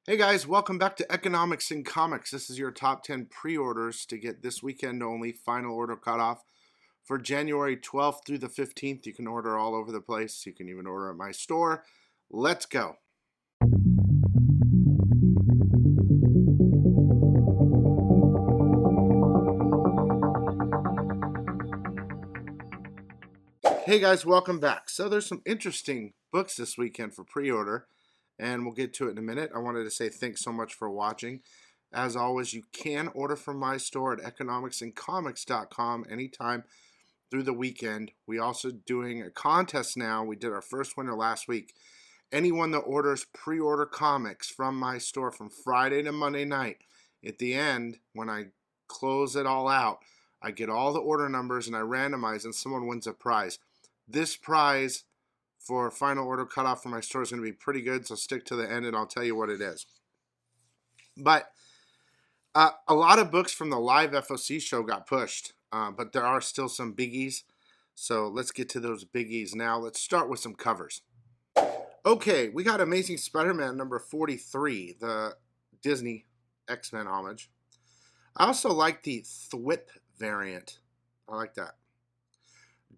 Hey guys, welcome back to Economics in Comics. This is your top 10 pre-orders to get this weekend only final order cutoff for January 12th through the 15th. You can order all over the place. You can even order at my store. Let's go. Hey guys, welcome back. So there's some interesting books this weekend for pre-order, and we'll get to it in a minute. I wanted to say thanks so much for watching. As always, you can order from my store at economicsincomics.com anytime through the weekend. We also doing a contest now. We did our first winner last week. Anyone that orders pre-order comics from my store from Friday to Monday night, at the end, when I close it all out, I get all the order numbers and I randomize and someone wins a prize. This prize for final order cutoff for my store is going to be pretty good, so stick to the end and I'll tell you what it is. But a lot of books from the live FOC show got pushed, but there are still some biggies. So let's get to those biggies now. Let's start with some covers. Okay, we got Amazing Spider-Man number 43, the Disney X-Men homage. I also like the Thwip variant. I like that.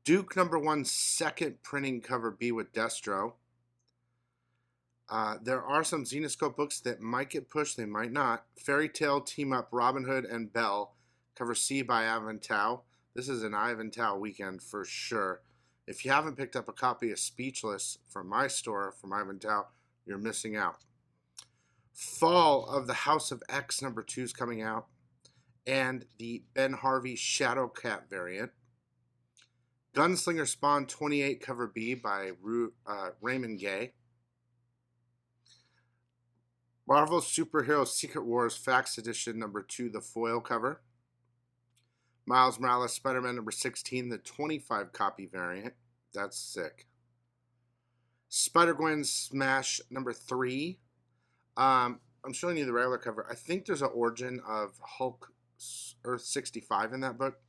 Duke number 1, second printing cover B with Destro. There are some Zenescope books that might get pushed, they might not. Fairy Tale Team Up Robin Hood and Belle, cover C by Ivan Tao. This is an Ivan Tao weekend for sure. If you haven't picked up a copy of Speechless from my store, from Ivan Tao, you're missing out. Fall of the House of X number 2 is coming out. And the Ben Harvey Shadowcat variant. Gunslinger Spawn 28 cover B by Raymond Gay. Marvel Superhero Secret Wars Fax Edition number 2, the foil cover. Miles Morales Spider-Man number 16, the 25 copy variant. That's sick. Spider-Gwen Smash number 3. I'm showing you the regular cover. I think there's an origin of Hulk Earth 65 in that book.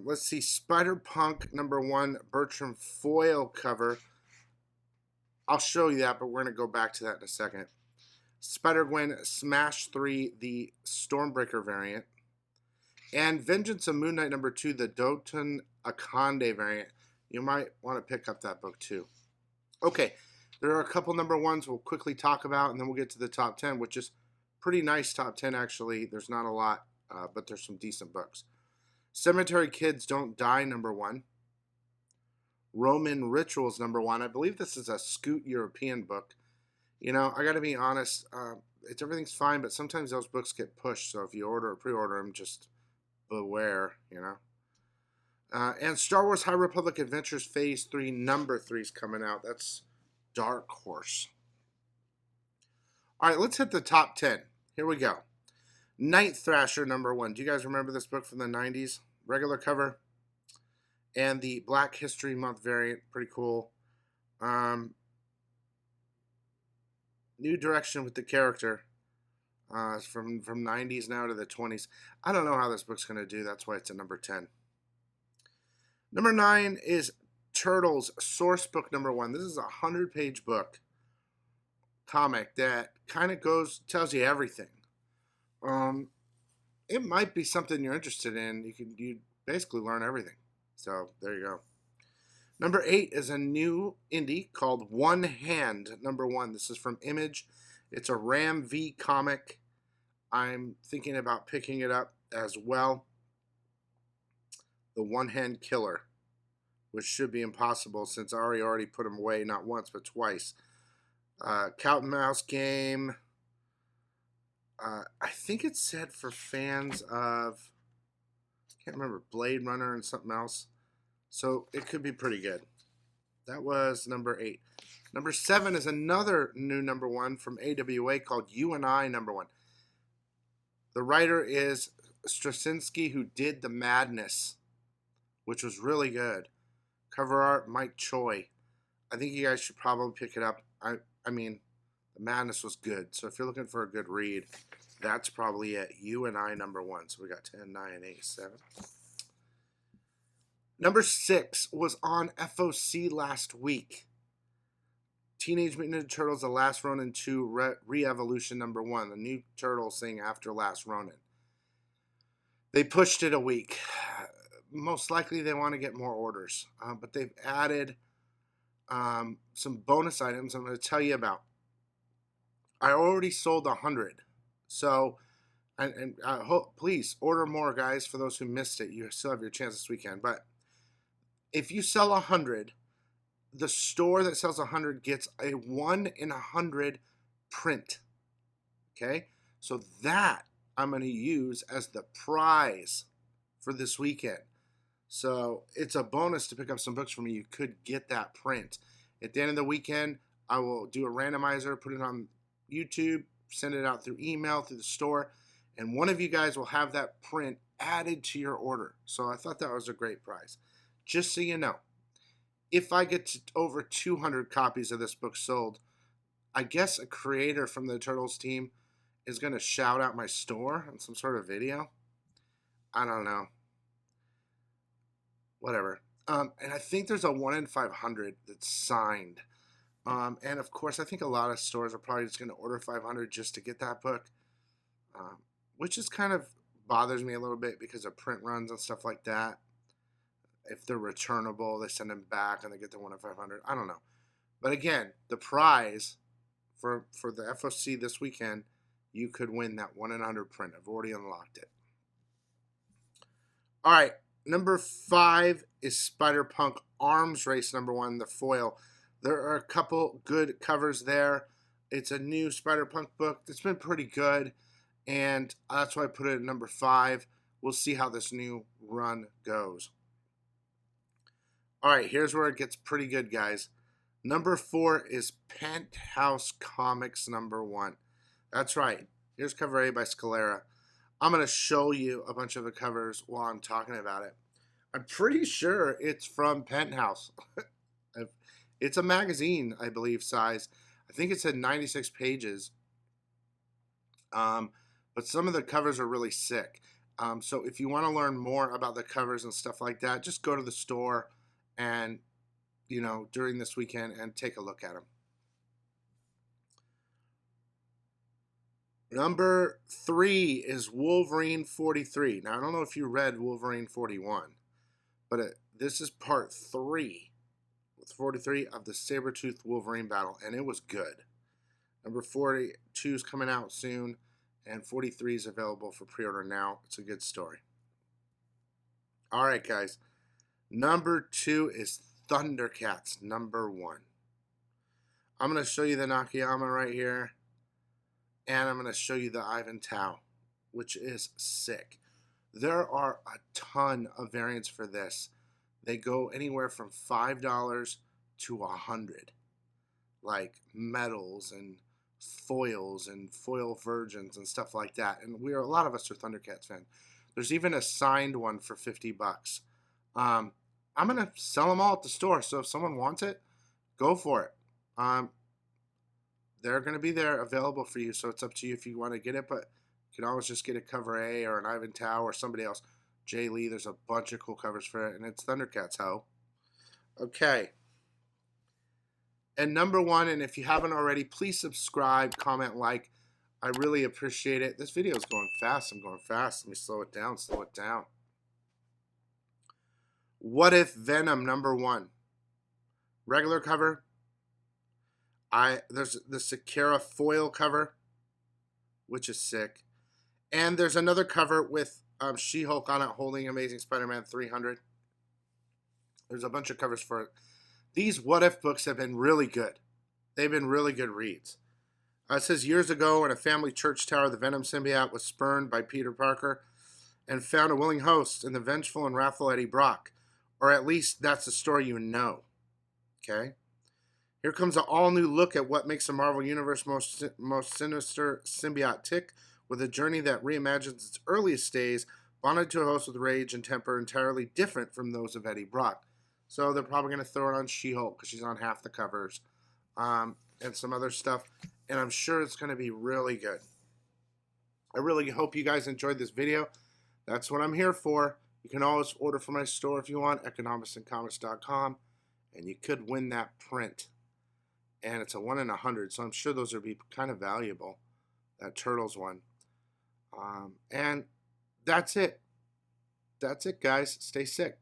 Let's see, Spider-Punk number 1, Bertram foil cover. I'll show you that, but we're going to go back to that in a second. Spider-Gwen Smash 3, the Stormbreaker variant. And Vengeance of Moon Knight number 2, the Dotun Akande variant. You might want to pick up that book too. Okay, there are a couple number 1s we'll quickly talk about, and then we'll get to the top 10, which is pretty nice top 10 actually. There's not a lot, but there's some decent books. Cemetery Kids Don't Die number 1. Roman Rituals number 1. I believe this is a Scoot European book. You know, I got to be honest, everything's fine, but sometimes those books get pushed. So if you order or pre-order them, just beware, you know. And Star Wars High Republic Adventures Phase 3 number 3 is coming out. That's Dark Horse. All right, let's hit the top 10. Here we go. Night Thrasher number 1. Do you guys remember this book from the 90s? Regular cover. And the Black History Month variant. Pretty cool. New direction with the character. From 90s now to the 20s. I don't know how this book's going to do. That's why it's at number 10. Number 9 is Turtles Source Book number 1. This is a 100-page book. Comic that kind of tells you everything. It might be something you're interested in. You basically learn everything. So there you go. Number 8 is a new indie called One Hand number 1. This is from Image. It's a Ram V comic. I'm thinking about picking it up as well. The One Hand Killer, which should be impossible since I already put him away not once but twice. Cat and Mouse game. I think it's said for fans of, I can't remember, Blade Runner and something else. So it could be pretty good. That was number 8. Number 7 is another new number 1 from AWA called You and I number 1. The writer is Straczynski, who did The Madness, which was really good. Cover art, Mike Choi. I think you guys should probably pick it up. I mean, The Madness was good. So if you're looking for a good read, that's probably it. You and I number 1. So we got 10, 9, 8, 7. Number 6 was on FOC last week. Teenage Mutant Ninja Turtles: The Last Ronin 2 Re-Evolution #1, the new Turtles thing after Last Ronin. They pushed it a week. Most likely they want to get more orders, but they've added some bonus items I'm going to tell you about. I already sold 100, so and I hope, please order more, guys. For those who missed it, you still have your chance this weekend. But if you sell 100, the store that sells 100 gets a 1 in 100 print. Okay, so that I'm going to use as the prize for this weekend. So it's a bonus to pick up some books from me. You could get that print. At the end of the weekend, I will do a randomizer, put it on YouTube, send it out through email, through the store, and one of you guys will have that print added to your order. So I thought that was a great prize. Just so you know, if I get to over 200 copies of this book sold, I guess a creator from the Turtles team is going to shout out my store on some sort of video. I don't know. Whatever. And I think there's a 1 in 500 that's signed. And of course, I think a lot of stores are probably just going to order 500 just to get that book, which is kind of bothers me a little bit because of print runs and stuff like that. If they're returnable, they send them back and they get the 1 in 500. I don't know. But again, the prize for the FOC this weekend, you could win that 1 in 100 print. I've already unlocked it. All right. Number 5 is Spider-Punk Arms Race #1, the foil. There are a couple good covers there. It's a new Spider-Punk book that's been pretty good, and that's why I put it at number 5. We'll see how this new run goes. All right, here's where it gets pretty good, guys. Number 4 is Penthouse Comics #1. That's right. Here's cover A by Scalera. I'm going to show you a bunch of the covers while I'm talking about it. I'm pretty sure it's from Penthouse. It's a magazine, I believe, size. I think it said 96 pages. But some of the covers are really sick. So if you want to learn more about the covers and stuff like that, just go to the store and, during this weekend and take a look at them. Number 3 is Wolverine 43. Now, I don't know if you read Wolverine 41, but this is part 3 with 43 of the Sabretooth Wolverine battle, and it was good. Number 42 is coming out soon, and 43 is available for pre-order now. It's a good story. All right, guys. Number 2 is Thundercats #1. I'm going to show you the Nakayama right here. And I'm going to show you the Ivan Tao, which is sick. There are a ton of variants for this. They go anywhere from $5 to $100. Like metals and foils and foil virgins and stuff like that. And a lot of us are Thundercats fans. There's even a signed one for $50. I'm going to sell them all at the store. So if someone wants it, go for it. They're going to be there available for you, so it's up to you if you want to get it, but you can always just get a cover A or an Ivan Tao or somebody else. Jay Lee, there's a bunch of cool covers for it, and it's Thundercats, ho. Okay. And number 1, and if you haven't already, please subscribe, comment, like. I really appreciate it. This video is going fast. I'm going fast. Let me slow it down, What If Venom #1. Regular cover. There's the Sakura foil cover, which is sick. And there's another cover with She-Hulk on it holding Amazing Spider-Man 300. There's a bunch of covers for it. These What If books have been really good. They've been really good reads. It says, years ago in a family church tower, the Venom symbiote was spurned by Peter Parker and found a willing host in the vengeful and wrathful Eddie Brock. Or at least that's the story you know. Okay? Here comes an all-new look at what makes the Marvel Universe most sinister symbiote tick, with a journey that reimagines its earliest days, bonded to a host with rage and temper entirely different from those of Eddie Brock. So they're probably going to throw it on She-Hulk because she's on half the covers, and some other stuff. And I'm sure it's going to be really good. I really hope you guys enjoyed this video. That's what I'm here for. You can always order from my store if you want, economicsandcomics.com, and you could win that print. and it's a 1 in 100, so I'm sure those would be kind of valuable. That turtles one. And that's it. That's it, guys. Stay sick.